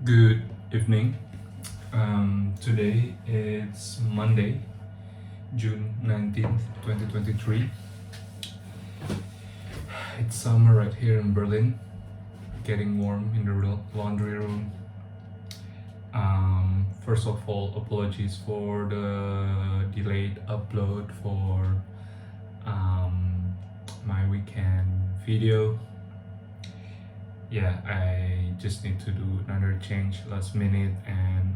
Good evening. Today it's Monday, June 19th, 2023. It's summer right here in Berlin, getting warm in the laundry room. First of all, apologies for the delayed upload for my weekend video. Yeah, I just need to do another change last minute and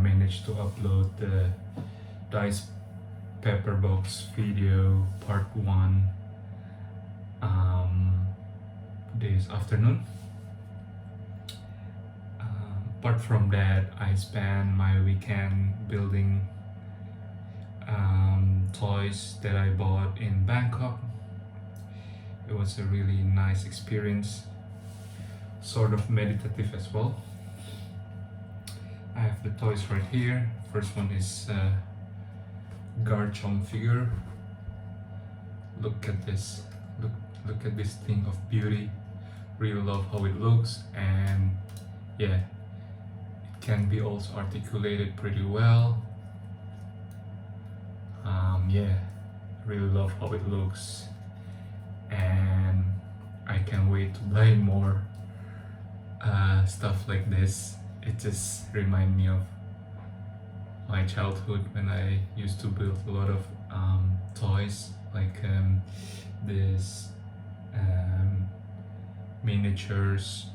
managed to upload the Dice Pepper Box video part 1 this afternoon. Apart from that, I spent my weekend building toys that I bought in Bangkok. It was a really nice experience, sort of meditative as well. I have the toys right here. First one is Garchomp figure. Look at this. Look at this thing of beauty. Really love how it looks, and yeah, it can be also articulated pretty well. Yeah, really love how it looks, and I can't wait to buy more stuff like this. It just reminds me of my childhood when I used to build a lot of toys like this miniatures,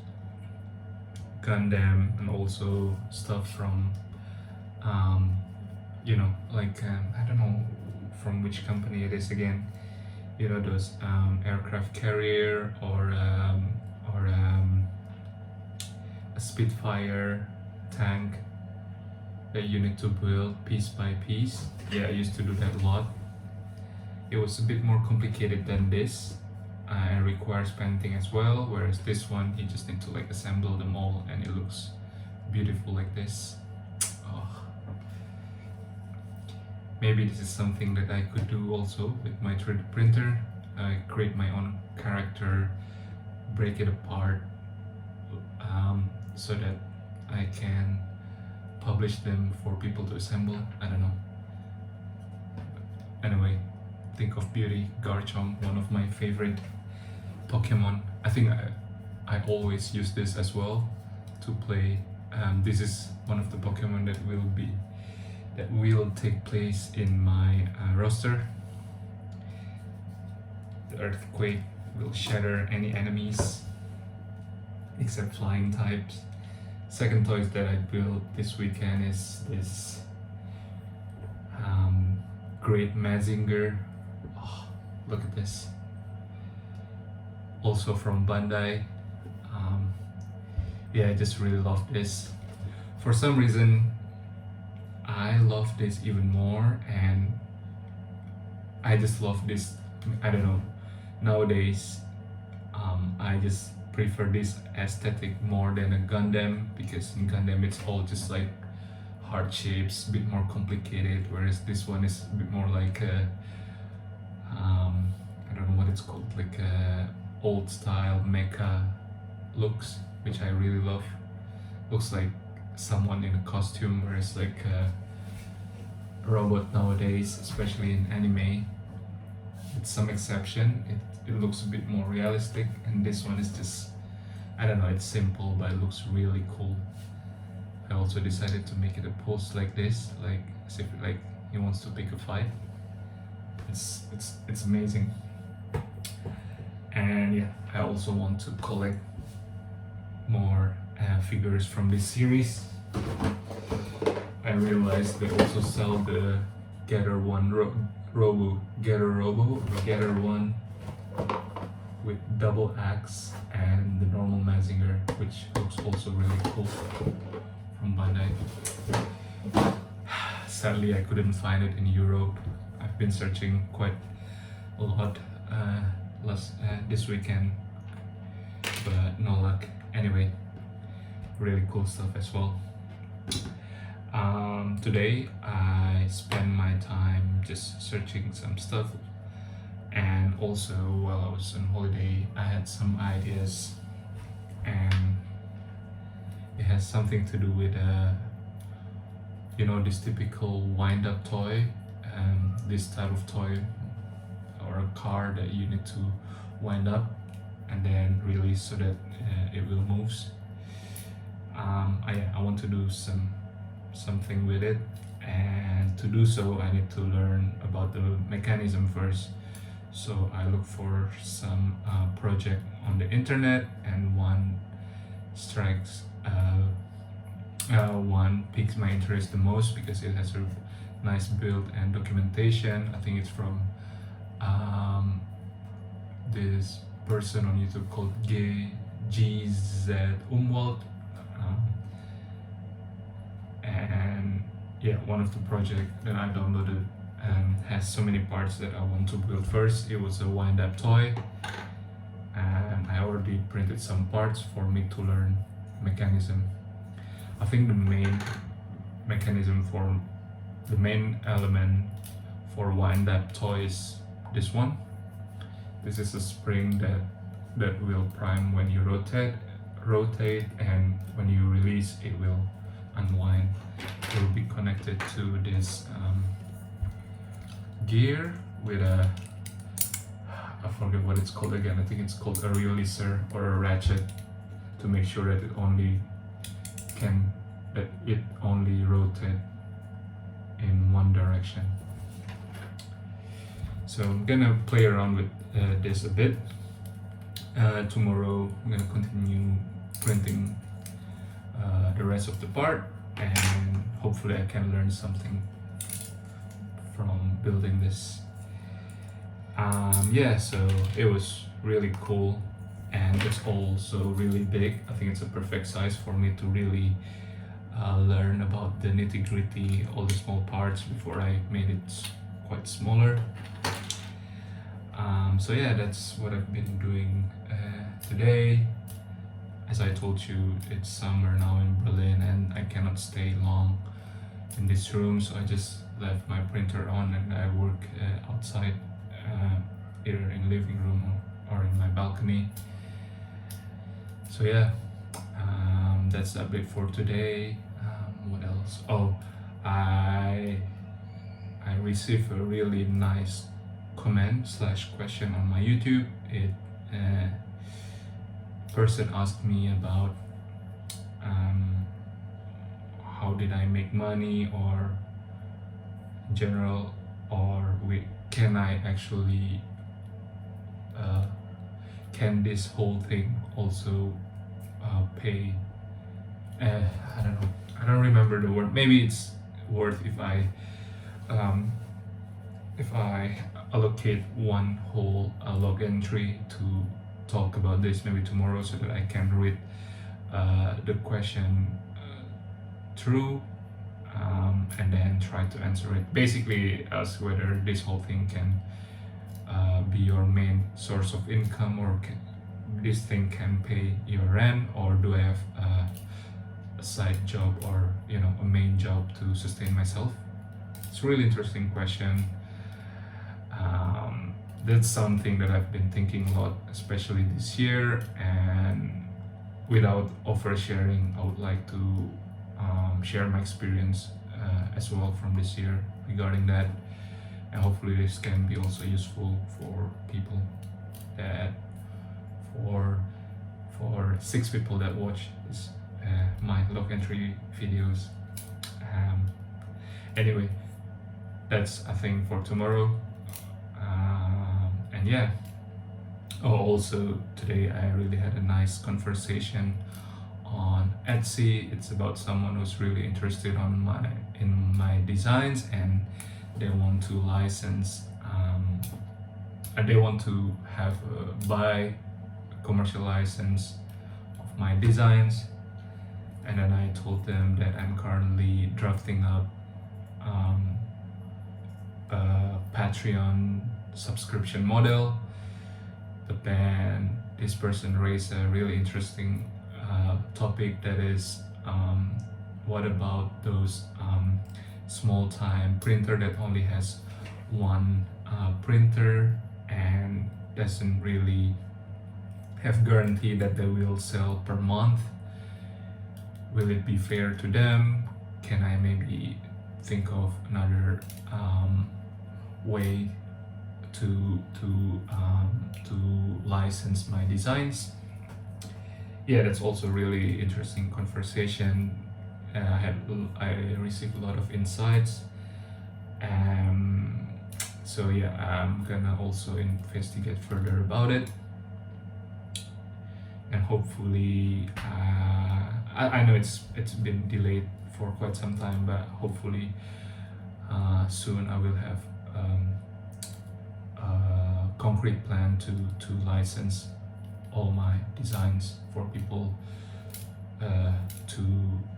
Gundam, and also stuff from I don't know from which company it is again. You know, those aircraft carrier or a Spitfire tank that you need to build piece by piece. Yeah, I used to do that a lot. It was a bit more complicated than this and requires painting as well, whereas this one you just need to like assemble them all and it looks beautiful like this. Maybe this is something that I could do also with my 3D printer. I create my own character, break it apart so that I can publish them for people to assemble. I don't know. Anyway, think of beauty, Garchomp, one of my favorite Pokemon. I think I always use this as well to play. This is one of the Pokemon that will take place in my roster. The earthquake will shatter any enemies except flying types. Second toys that I built this weekend is this Great Mazinger. Oh, look at this. Also from Bandai. Yeah, I just really love this. For some reason, I love this even more, and I just love this. I don't know. Nowadays, I just prefer this aesthetic more than a Gundam, because in Gundam it's all just like heart shapes, a bit more complicated, whereas this one is a bit more like a, I don't know what it's called, like a old style mecha looks, which I really love. Looks like someone in a costume, whereas like a robot nowadays, especially in anime, with some exception, it looks a bit more realistic, and this one is just, I don't know, it's simple but it looks really cool. I also decided to make it a pose like this, like as if like he wants to pick a fight. It's amazing. And yeah, I also want to collect more figures from this series. I realized they also sell the Gather One Gather One with double axe and the normal Mazinger, which looks also really cool from Bandai. Sadly, I couldn't find it in Europe. I've been searching quite a lot this weekend, but no luck. Anyway, really cool stuff as well. Today I spent my time just searching some stuff, and also while I was on holiday I had some ideas, and has something to do with this typical wind-up toy, this type of toy or a car that you need to wind up and then release so that it will moves. I want to do something with it, and to do so I need to learn about the mechanism first. So I look for some project on the internet, and one piques my interest the most because it has a nice build and documentation. I think it's from this person on YouTube called GZ Umwelt, and yeah, one of the projects that I downloaded has so many parts that I want to build first. It was a wind-up toy, and I already printed some parts for me to learn mechanism. I think the main element for wind-up toy is this one. This is a spring that will prime when you rotate, and when you release it will unwind. It will be connected to this gear with I forget what it's called again. I think it's called a releaser or a ratchet, to make sure that it only rotate in one direction. So I'm gonna play around with this a bit. Tomorrow I'm gonna continue printing the rest of the part, and hopefully I can learn something from building this. So it was really cool, and it's also really big. I think it's a perfect size for me to really learn about the nitty-gritty, all the small parts, before I made it quite smaller. That's what I've been doing today. As I told you, it's summer now in Berlin, and I cannot stay long in this room, so I just left my printer on and I work outside, either in living room or in my balcony. So that's the update for today. What else? I received a really nice comment/question on my YouTube. Person asked me about how did I make money, or in general, or can I actually can this whole thing also pay? I don't remember the word. Maybe it's worth if I allocate one whole log entry to talk about this maybe tomorrow, so that I can read the question through, and then try to answer it. Basically, ask whether this whole thing can be your main source of income, or this thing can pay your rent, or do I have a side job, or a main job to sustain myself? It's a really interesting question. That's something that I've been thinking a lot, especially this year, and without oversharing, I would like to share my experience as well from this year regarding that, and hopefully this can be also useful for people for 6 people that watch this, my log entry videos. Anyway, that's I think for tomorrow. Also today I really had a nice conversation on Etsy. It's about someone who's really interested in my designs, and they want to license, and they want to have buy a commercial license of my designs. And then I told them that I'm currently drafting up a Patreon subscription model. But then this person raised a really interesting topic, that is, what about those small time printer that only has one printer and doesn't really have guarantee that they will sell per month? will it be fair to them? Can I maybe think of another way to license my designs? Yeah, that's also really interesting conversation. I received a lot of insights. So yeah, I'm gonna also investigate further about it, and hopefully, I know it's been delayed for quite some time, but hopefully soon I will have a concrete plan to license all my designs for people to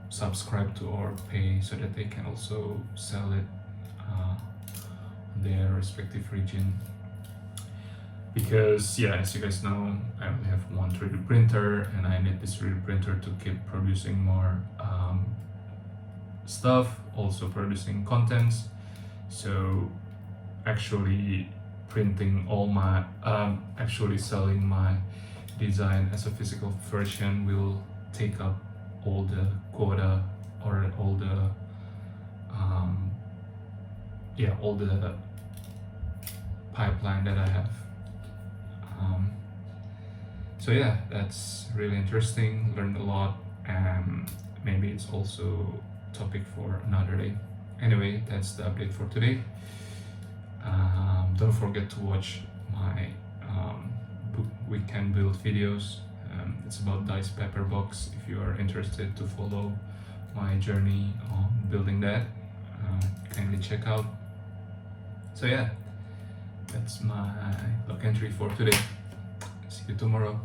subscribe to or pay, so that they can also sell it their respective region. Because yeah, as you guys know, I only have one 3D printer, and I need this 3D printer to keep producing more stuff, also producing contents. So actually printing all my actually selling my design as a physical version will take up all the quota, or all the all the pipeline that I have. So yeah, that's really interesting, learned a lot, and maybe it's also topic for another day. Anyway, that's the update for today. Don't forget to watch my weekend build videos. It's about Dice Pepper Box. If you are interested to follow my journey on building that, kindly check out. So yeah, that's my log entry for today. See you tomorrow.